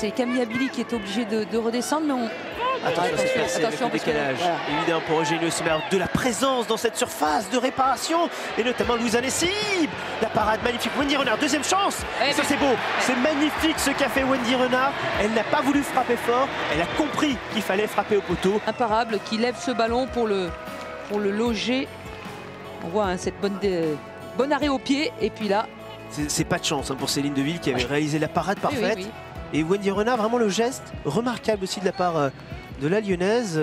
c'est Camille Abili qui est obligé de redescendre, mais on... Attention, c'est passé avec le décalage. Voilà. Évidemment pour Eugénie Sommer, de la présence dans cette surface de réparation, et notamment Louisa Nessib. La parade magnifique. Wendy Renard, deuxième chance. Et ça c'est beau. C'est magnifique ce qu'a fait Wendy Renard. Elle n'a pas voulu frapper fort. Elle a compris qu'il fallait frapper au poteau. Imparable qui lève ce ballon pour le loger. On voit hein, cette bonne arrêt au pied. Et puis là... C'est pas de chance hein, pour Céline Deville qui avait réalisé la parade parfaite. Oui. Et Wendy Renard, vraiment le geste remarquable aussi de la part de la Lyonnaise.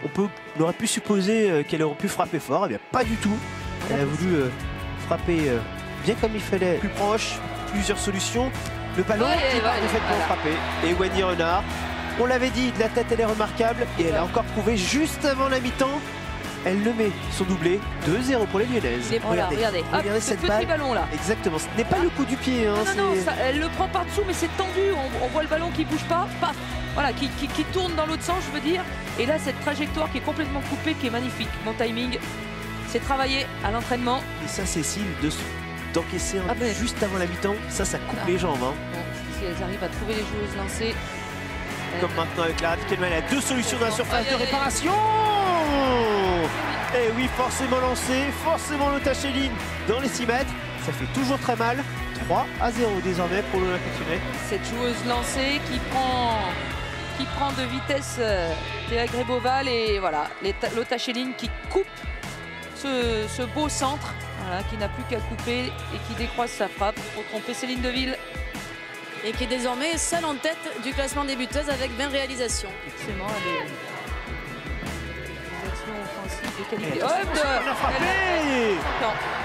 On aurait pu supposer qu'elle aurait pu frapper fort. Eh bien, pas du tout. Elle a voulu frapper bien comme il fallait, plus proche, plusieurs solutions. Le ballon qui part parfaitement frappé. Et Wendy Renard, on l'avait dit, de la tête elle est remarquable. Et elle a encore prouvé juste avant la mi-temps. Elle le met, son doublé, 2-0 pour les Lyonnaises. Regardez cette petit balle. Ballon là. Exactement, ce n'est pas le coup du pied. Hein, non, elle le prend par dessous, mais c'est tendu. On voit le ballon qui bouge pas, paf. Voilà, qui tourne dans l'autre sens, je veux dire. Et là, cette trajectoire qui est complètement coupée, qui est magnifique. Mon timing, c'est travaillé à l'entraînement. Et ça, Cécile, d'encaisser juste avant la mi-temps, ça coupe les jambes. Hein. Bon, si elles arrivent à trouver les joueuses lancées. Comme maintenant avec la Kelman, elle a deux solutions dans la surface de réparation. Et oui, forcément lancé, forcément le Tacheline dans les 6 mètres. Ça fait toujours très mal. 3-0 désormais pour l'Olympique Lyonnais. Cette joueuse lancée qui prend de vitesse Théa Gréboval et voilà, Lotta Schelling qui coupe ce beau centre, voilà, qui n'a plus qu'à couper et qui décroise sa frappe pour tromper Céline Deville. Et qui est désormais seule en tête du classement des buteuses avec 20 réalisations. Effectivement, elle est... De qualité. On a frappé.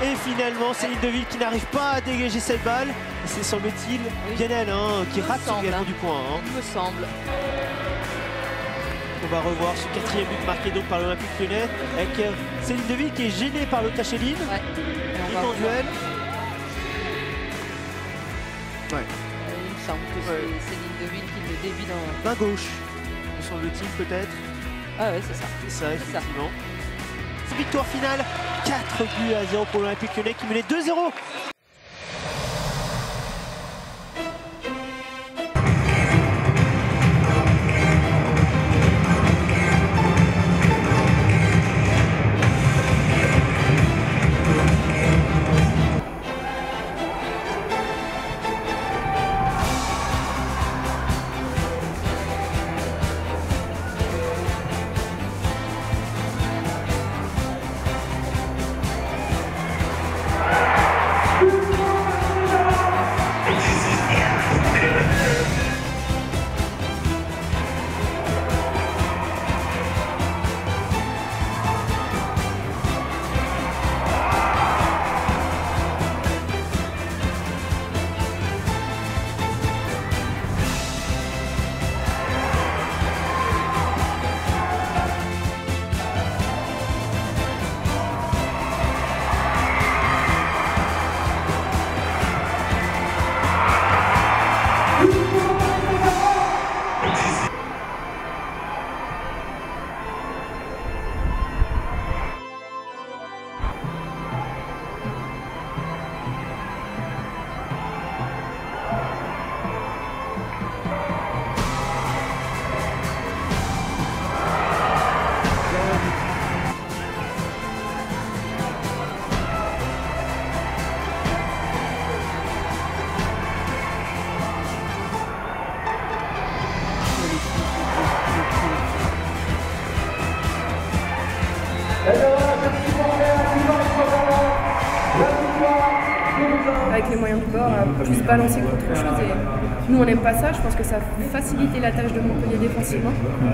Et finalement, Céline Deville qui n'arrive pas à dégager cette balle. C'est semble-t-il bien elle qui rate son gagnement du point. Hein. Il me semble. On va revoir ce 4e but marqué donc par l'Olympique Lyonnais avec Céline Deville qui est gênée par le Tacheline. En duel. Il me semble que c'est Céline Deville qui le dévie dans... Main gauche, me semble-t-il peut-être. Ah ouais, c'est ça. C'est ça, effectivement. Victoire finale, 4-0 pour l'Olympique Lyonnais qui menait 2-0. Avec les moyens du bord, plus balancer qu'autre chose. Et nous, on n'aime pas ça. Je pense que ça a facilité la tâche de Montpellier défensivement.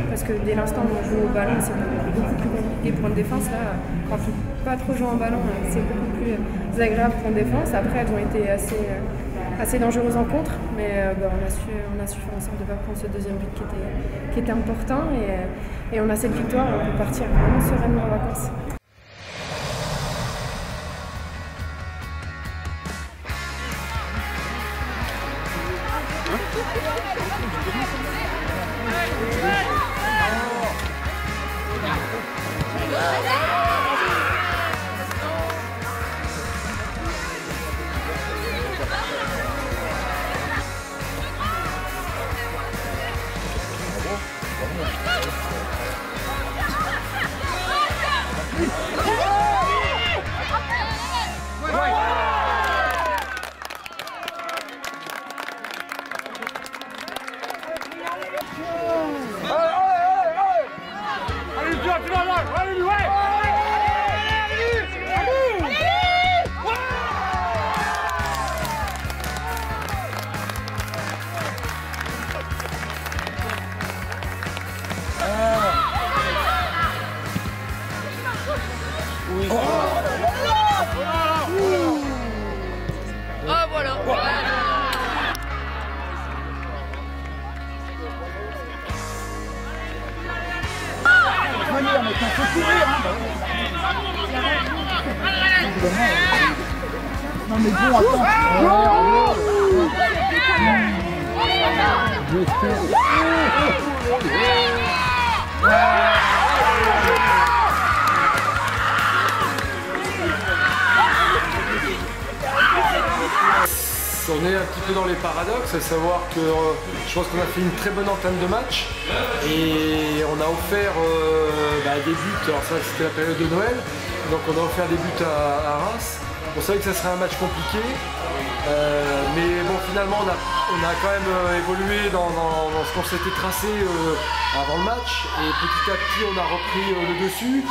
Parce que dès l'instant où on joue au ballon, c'est beaucoup plus compliqué pour une défense. Là, quand on ne pas trop jouer en ballon, c'est beaucoup plus agréable pour une défense. Après, elles ont été assez dangereuses en contre. Mais on a su faire en sorte de ne pas prendre ce deuxième but qui était important. Et on a cette victoire. On peut partir vraiment sereinement en vacances. Ah voilà. Non mais bon, attends. On est un petit peu dans les paradoxes, à savoir que je pense qu'on a fait une très bonne entame de match et on a offert des buts, alors ça c'était la période de Noël, donc on a offert des buts à Reims. On savait que ça serait un match compliqué, mais bon finalement on a quand même évolué dans ce qu'on s'était tracé avant le match et petit à petit on a repris le dessus.